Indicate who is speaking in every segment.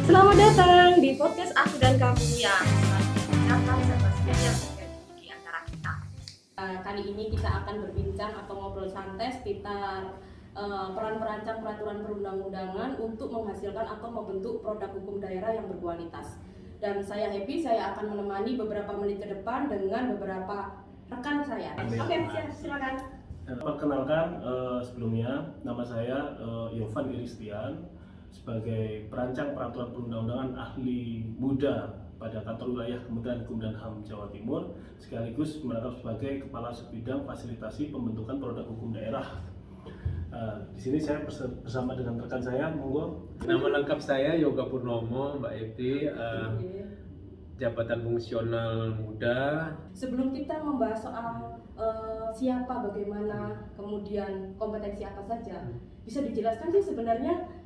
Speaker 1: Selamat datang di podcast Aku dan Kamu yang selalu membicarakan serba yang terjadi di antara kita. Kali ini kita akan berbincang atau ngobrol santai sekitar peran perancang peraturan perundang-undangan untuk menghasilkan atau membentuk produk hukum daerah yang berkualitas. Dan saya happy, saya akan menemani beberapa menit ke depan dengan beberapa rekan saya. Oke, silakan.
Speaker 2: Perkenalkan, sebelumnya nama saya Yovan Iristian sebagai perancang peraturan perundang-undangan ahli muda pada kantor wilayah Kementerian Hukum dan HAM Jawa Timur, sekaligus merangkap sebagai kepala subbidang fasilitasi pembentukan produk hukum daerah. Di sini saya bersama dengan rekan saya, monggo.
Speaker 3: Nama lengkap saya Yoga Purnomo, Mbak Evi, jabatan fungsional muda.
Speaker 1: Sebelum kita membahas soal siapa, bagaimana, kemudian kompetensi apa saja, bisa dijelaskan sih sebenarnya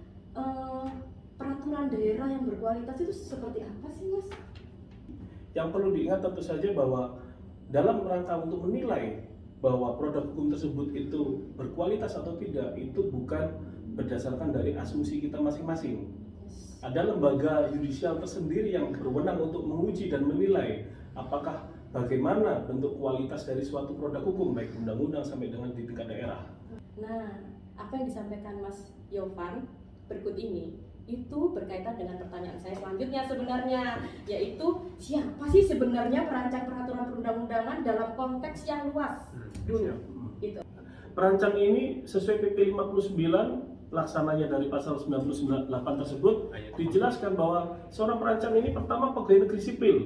Speaker 1: peraturan daerah yang berkualitas itu seperti apa sih, Mas?
Speaker 2: Yang perlu diingat tentu saja bahwa dalam rangka untuk menilai bahwa produk hukum tersebut itu berkualitas atau tidak, itu bukan berdasarkan dari asumsi kita masing-masing. Ada lembaga yudisial tersendiri yang berwenang untuk menguji dan menilai apakah bagaimana bentuk kualitas dari suatu produk hukum, baik undang-undang sampai dengan di tingkat daerah.
Speaker 1: Nah, apa yang disampaikan Mas Yovan berikut ini itu berkaitan dengan pertanyaan saya selanjutnya sebenarnya, yaitu siapa sih sebenarnya perancang peraturan perundang-undangan dalam konteks yang luas dulu. Itu.
Speaker 2: Perancang ini sesuai PP 59 laksananya dari pasal 98 tersebut dijelaskan bahwa seorang perancang ini pertama pegawai negeri sipil.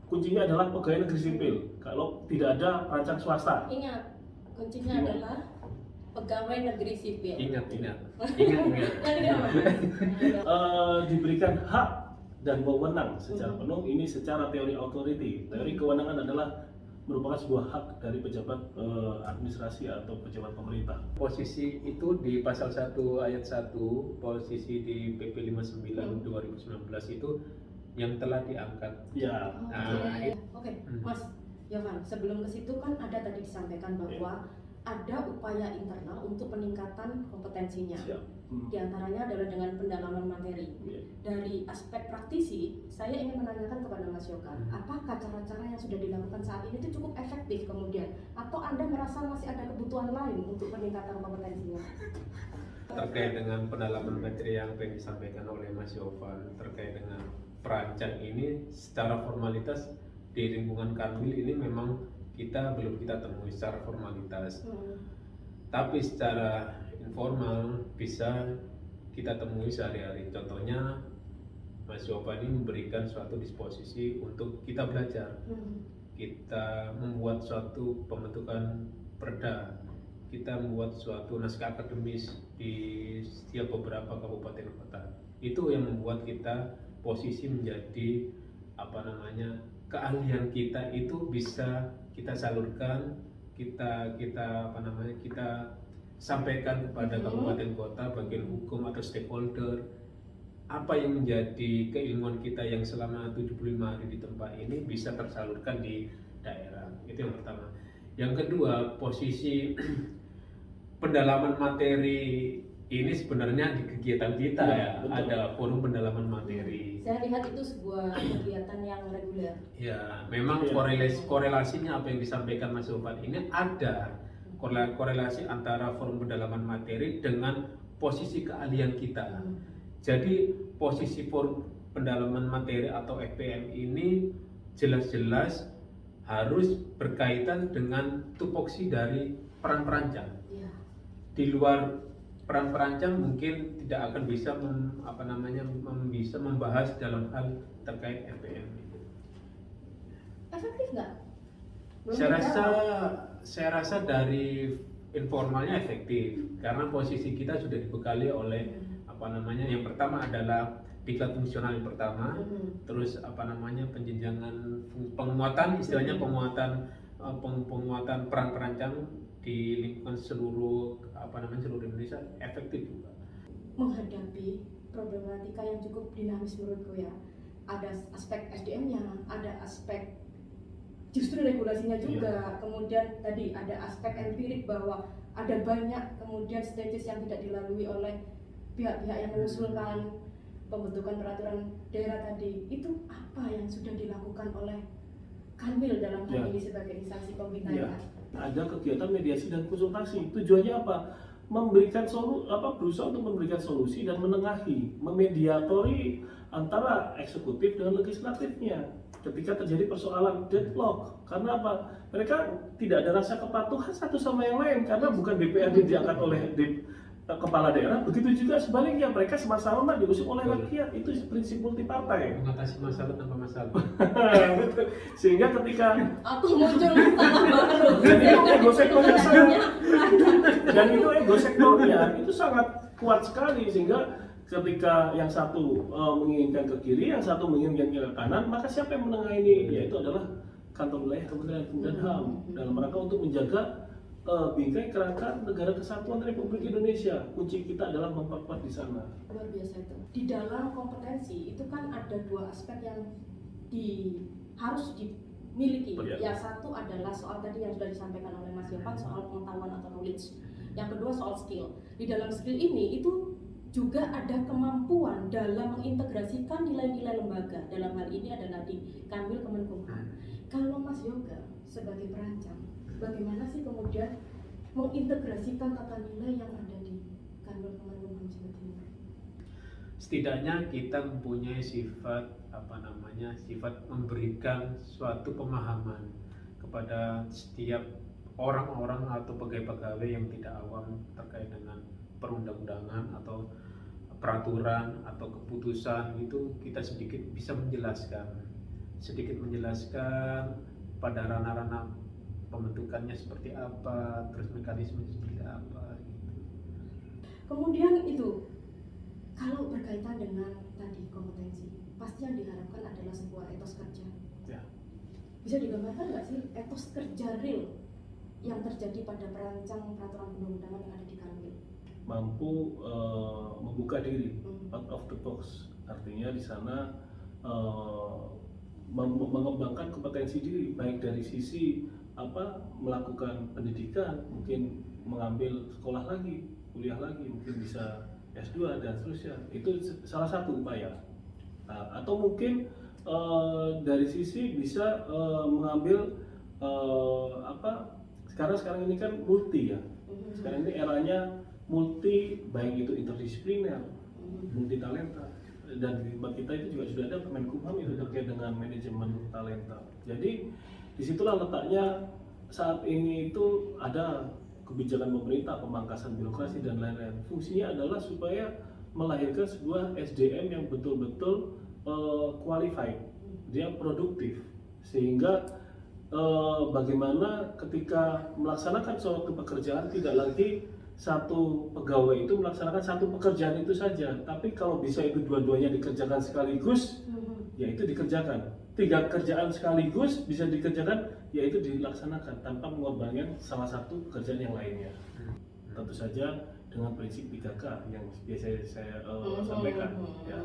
Speaker 2: Kuncinya adalah pegawai negeri sipil. Kalau tidak ada perancang swasta.
Speaker 1: Ingat, kuncinya adalah pegawai negeri sipil.
Speaker 3: Ingat.
Speaker 2: Diberikan hak dan wewenang secara penuh. Ini secara teori authority. Teori kewenangan adalah merupakan sebuah hak dari pejabat administrasi atau pejabat pemerintah.
Speaker 3: Posisi itu di pasal 1 ayat 1, posisi di PP 59 2019 itu yang telah diangkat.
Speaker 2: Ya.
Speaker 1: Oke, Mas Yovan, sebelum ke situ kan ada tadi disampaikan bahwa ada upaya internal untuk peningkatan kompetensinya. Di antaranya adalah dengan pendalaman materi. Dari aspek praktisi, saya ingin menanyakan kepada Mas Yovan, apakah cara-cara yang sudah dilakukan saat ini itu cukup efektif kemudian? Atau Anda merasa masih ada kebutuhan lain untuk peningkatan kompetensinya?
Speaker 3: Terkait dengan pendalaman materi yang disampaikan oleh Mas Yovan terkait dengan perancang ini, secara formalitas di lingkungan Kanwil ini memang belum kita temui secara formalitas. Tapi secara informal bisa kita temui sehari-hari. Contohnya Mas Yovan ini memberikan suatu disposisi untuk kita belajar. Kita membuat suatu pembentukan perda, kita membuat suatu naskah akademis di setiap beberapa kabupaten kota. Itu yang membuat kita posisi menjadi keahlian kita itu bisa kita salurkan, kita sampaikan kepada kabupaten kota, bagian hukum atau stakeholder, apa yang menjadi keilmuan kita yang selama 75 hari di tempat ini bisa tersalurkan di daerah. Itu yang pertama. Yang kedua, posisi pendalaman materi ini sebenarnya di kegiatan kita ada forum pendalaman materi.
Speaker 1: Saya lihat itu sebuah kegiatan yang reguler.
Speaker 3: Ya, memang korelasinya apa yang disampaikan Mas Yovan ini ada korelasi antara forum pendalaman materi dengan posisi keahlian kita. Jadi posisi forum pendalaman materi atau FPM ini jelas-jelas harus berkaitan dengan tupoksi dari peran perancang. Di luar peran perancang mungkin tidak akan bisa bisa membahas dalam hal terkait FPM.
Speaker 1: Efektif nggak?
Speaker 3: Saya rasa dari informalnya efektif karena posisi kita sudah dibekali oleh yang pertama adalah diklat fungsional yang pertama, terus penjenjangan penguatan, istilahnya penguatan peran perancang di lingkungan seluruh Indonesia efektif juga.
Speaker 1: Menghadapi problematika yang cukup dinamis menurutku ya, ada aspek SDM-nya, ada aspek justru regulasinya juga, kemudian tadi ada aspek empirik bahwa ada banyak kemudian stages yang tidak dilalui oleh pihak-pihak yang mengusulkan pembentukan peraturan daerah tadi, itu apa yang sudah dilakukan oleh Kanwil dalam hal
Speaker 2: Ya.
Speaker 1: ini sebagai instansi pembina?
Speaker 2: Ya. Ada kegiatan mediasi dan konsultasi. Tujuannya apa? Berusaha untuk memberikan solusi dan menengahi, memediatori antara eksekutif dan legislatifnya ketika terjadi persoalan deadlock. Karena apa? Mereka tidak ada rasa kepatuhan satu sama yang lain karena bukan DPRD diangkat oleh kepala daerah, begitu juga sebaliknya mereka sama-sama diusung oleh rakyat. Itu prinsip multipartai.
Speaker 3: Mengatasi masalah tanpa masalah.
Speaker 2: Betul. Sehingga ketika
Speaker 1: Atau muncul masalah baru.
Speaker 2: dan itu ego sektornya
Speaker 1: Sebenarnya
Speaker 2: dan itu ego sektornya itu sangat kuat sekali, sehingga ketika yang satu menginginkan ke kiri, yang satu menginginkan ke kanan, maka siapa yang menengahi ini? Yaitu adalah kantor wilayah Kementerian Hukum dan HAM dalam rangka untuk menjaga bingkai kerangka negara kesatuan Republik Indonesia. Kunci kita adalah memperkuat di sana.
Speaker 1: luar biasa itu. Di dalam kompetensi itu kan ada dua aspek yang harus dimiliki.
Speaker 2: Ya.
Speaker 1: Yang satu adalah soal tadi yang sudah disampaikan oleh Mas Yovan, soal pengetahuan atau knowledge. Yang kedua soal skill. Di dalam skill ini itu juga ada kemampuan dalam mengintegrasikan nilai-nilai lembaga. Dalam hal ini adalah di Kanwil Kemenkumham. Kalau Mas Yoga sebagai perancang, bagaimana sih kemudian mengintegrasikan tata nilai yang ada di Kanwil Kemenkumham Jawa Timur?
Speaker 3: Setidaknya kita mempunyai sifat sifat memberikan suatu pemahaman kepada setiap orang-orang atau pegawai-pegawai yang tidak awam terkait dengan perundang-undangan atau peraturan atau keputusan. Itu kita sedikit bisa menjelaskan pada ranah-ranah pembentukannya seperti apa, terus mekanisme seperti apa gitu.
Speaker 1: Kemudian itu, kalau berkaitan dengan tadi kompetensi, pasti yang diharapkan adalah sebuah etos kerja.
Speaker 2: Ya.
Speaker 1: Bisa digambarkan nggak sih etos kerja real yang terjadi pada perancang peraturan undang-undangan yang ada di Kanwil?
Speaker 2: Mampu membuka diri out of the box, artinya di sana mengembangkan kompetensi diri, baik dari sisi melakukan pendidikan, mungkin mengambil sekolah lagi, kuliah lagi, mungkin bisa S2 dan seterusnya. Itu salah satu upaya. Atau mungkin dari sisi bisa mengambil sekarang ini kan multi ya. Sekarang ini eranya multi, baik itu interdisipliner, multi talenta, dan di tempat kita itu juga sudah ada Kemenkumham itu terkait dengan manajemen talenta. Jadi disitulah letaknya saat ini itu ada kebijakan pemerintah, pemangkasan birokrasi dan lain-lain. Fungsinya adalah supaya melahirkan sebuah SDM yang betul-betul qualified, dia produktif, sehingga bagaimana ketika melaksanakan suatu pekerjaan tidak lagi satu pegawai itu melaksanakan satu pekerjaan itu saja, tapi kalau bisa itu dua-duanya dikerjakan sekaligus, ya itu dikerjakan. 3 kerjaan sekaligus bisa dikerjakan, yaitu dilaksanakan tanpa mengorbankan salah satu pekerjaan yang lainnya. Tentu saja dengan prinsip 3K yang biasa saya sampaikan, ya,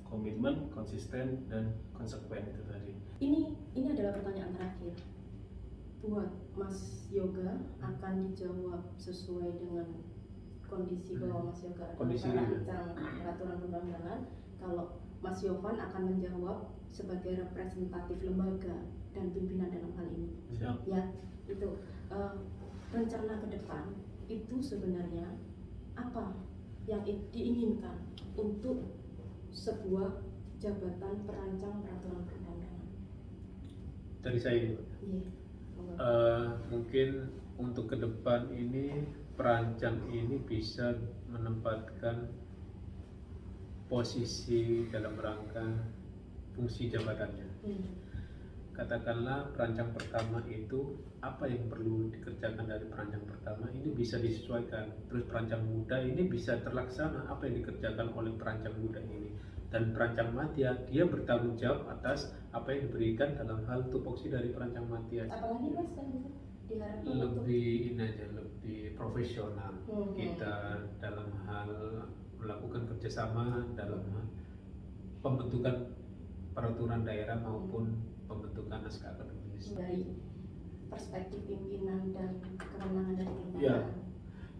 Speaker 2: komitmen, konsisten, dan konsekuen itu tadi.
Speaker 1: Ini adalah pertanyaan terakhir buat Mas Yoga, akan dijawab sesuai dengan kondisi bahwa Mas Yoga adalah perancang peraturan undang-undangan. Kalau Mas Yovan akan menjawab sebagai representatif lembaga dan pimpinan dalam hal ini.
Speaker 2: Siap.
Speaker 1: Ya, itu rencana ke depan itu sebenarnya apa yang diinginkan untuk sebuah jabatan perancang peraturan perundang-undangan?
Speaker 3: Dari saya ini,
Speaker 1: Iya.
Speaker 3: mungkin untuk ke depan ini perancang ini bisa menempatkan posisi dalam rangka fungsi jabatannya. Katakanlah perancang pertama itu apa yang perlu dikerjakan dari perancang pertama ini bisa disesuaikan. Terus perancang muda ini bisa terlaksana apa yang dikerjakan oleh perancang muda ini. Dan perancang madya dia bertanggung jawab atas apa yang diberikan dalam hal tupoksi dari perancang madya.
Speaker 1: Apalagi Mas kan diharapkan
Speaker 3: Lebih lebih profesional kita dalam hal melakukan kerjasama dalam hal pembentukan peraturan daerah maupun pembentukan naskah akademis.
Speaker 1: dari perspektif pimpinan dan kewenangan dari lembaga.
Speaker 2: Ya,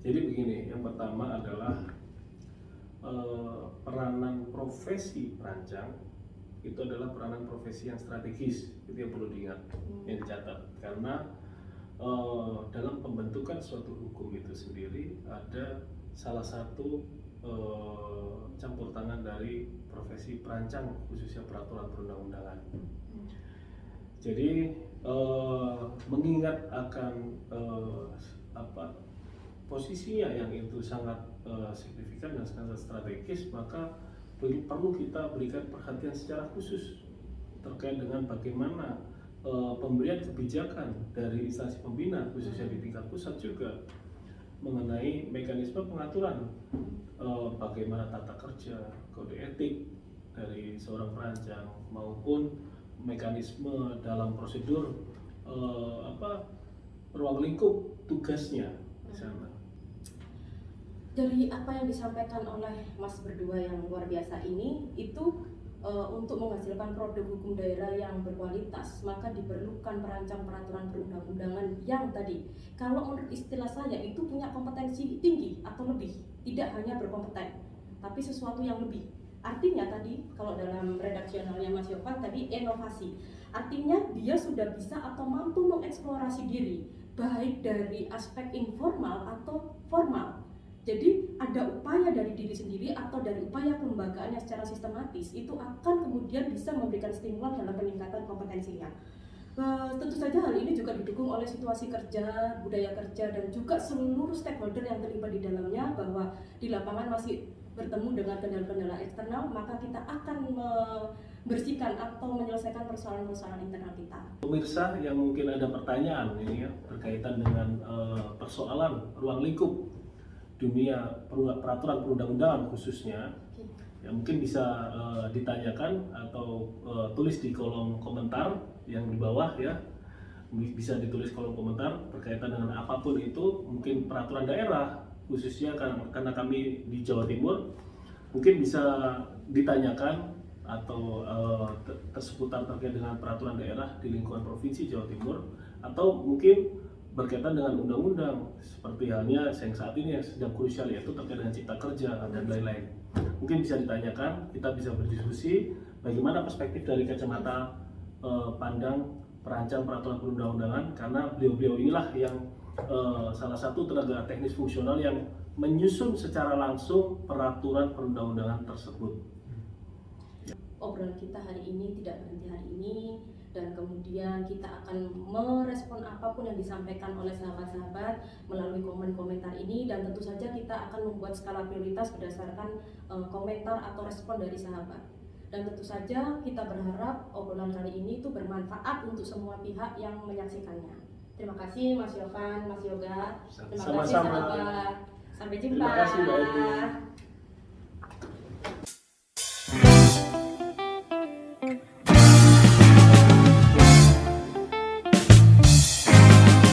Speaker 2: jadi begini, yang pertama adalah peranan profesi perancang itu adalah peranan profesi yang strategis, itu yang perlu diingat, yang dicatat, karena dalam pembentukan suatu hukum itu sendiri ada salah satu campur tangan dari profesi perancang, khususnya peraturan perundang-undangan. Jadi mengingat akan posisinya yang itu sangat signifikan dan sangat strategis, maka perlu kita berikan perhatian secara khusus terkait dengan bagaimana pemberian kebijakan dari instansi pembina, khususnya di tingkat pusat juga, mengenai mekanisme pengaturan bagaimana tata kerja, kode etik dari seorang perancang, maupun mekanisme dalam prosedur ruang lingkup tugasnya di sana.
Speaker 1: Dari apa yang disampaikan oleh Mas berdua yang luar biasa ini, itu untuk menghasilkan produk hukum daerah yang berkualitas, maka diperlukan perancang peraturan perundang-undangan yang tadi, kalau menurut istilah saya itu punya kompetensi tinggi atau lebih, tidak hanya berkompeten, tapi sesuatu yang lebih. Artinya tadi, kalau dalam redaksionalnya Mas Yovan tadi, inovasi. Artinya dia sudah bisa atau mampu mengeksplorasi diri, baik dari aspek informal atau formal. Jadi ada upaya dari diri sendiri atau dari upaya kelembagaannya secara sistematis, itu akan kemudian bisa memberikan stimulan dalam peningkatan kompetensinya. Tentu saja hal ini juga didukung oleh situasi kerja, budaya kerja, dan juga seluruh stakeholder yang terlibat di dalamnya, bahwa di lapangan masih bertemu dengan kendala-kendala eksternal, maka kita akan membersihkan atau menyelesaikan persoalan-persoalan internal kita.
Speaker 2: Pemirsa yang mungkin ada pertanyaan ini ya berkaitan dengan persoalan ruang lingkup dunia peraturan perundang-undangan khususnya, ya mungkin bisa ditanyakan atau tulis di kolom komentar yang di bawah ya, bisa ditulis kolom komentar berkaitan dengan apapun itu, mungkin peraturan daerah khususnya karena kami di Jawa Timur, mungkin bisa ditanyakan atau seputar terkait dengan peraturan daerah di lingkungan provinsi Jawa Timur, atau mungkin berkaitan dengan undang-undang seperti halnya yang saat ini yang sedang krusial, yaitu terkait dengan cipta kerja dan lain-lain. Mungkin bisa ditanyakan, kita bisa berdiskusi bagaimana perspektif dari kacamata pandang perancang peraturan perundang-undangan, karena beliau-beliau inilah yang salah satu tenaga teknis fungsional yang menyusun secara langsung peraturan perundang-undangan tersebut.
Speaker 1: Obrolan kita hari ini tidak berhenti hari ini, dan kemudian kita akan merespon apapun yang disampaikan oleh sahabat-sahabat melalui komen-komentar ini, dan tentu saja kita akan membuat skala prioritas berdasarkan komentar atau respon dari sahabat. Dan tentu saja kita berharap obrolan kali ini itu bermanfaat untuk semua pihak yang menyaksikannya. Terima kasih Mas Yovan, Mas Yoga. Terima kasih
Speaker 2: Sama-sama.
Speaker 1: sahabat. Sampai jumpa.
Speaker 2: Terima kasih Mbak Edi.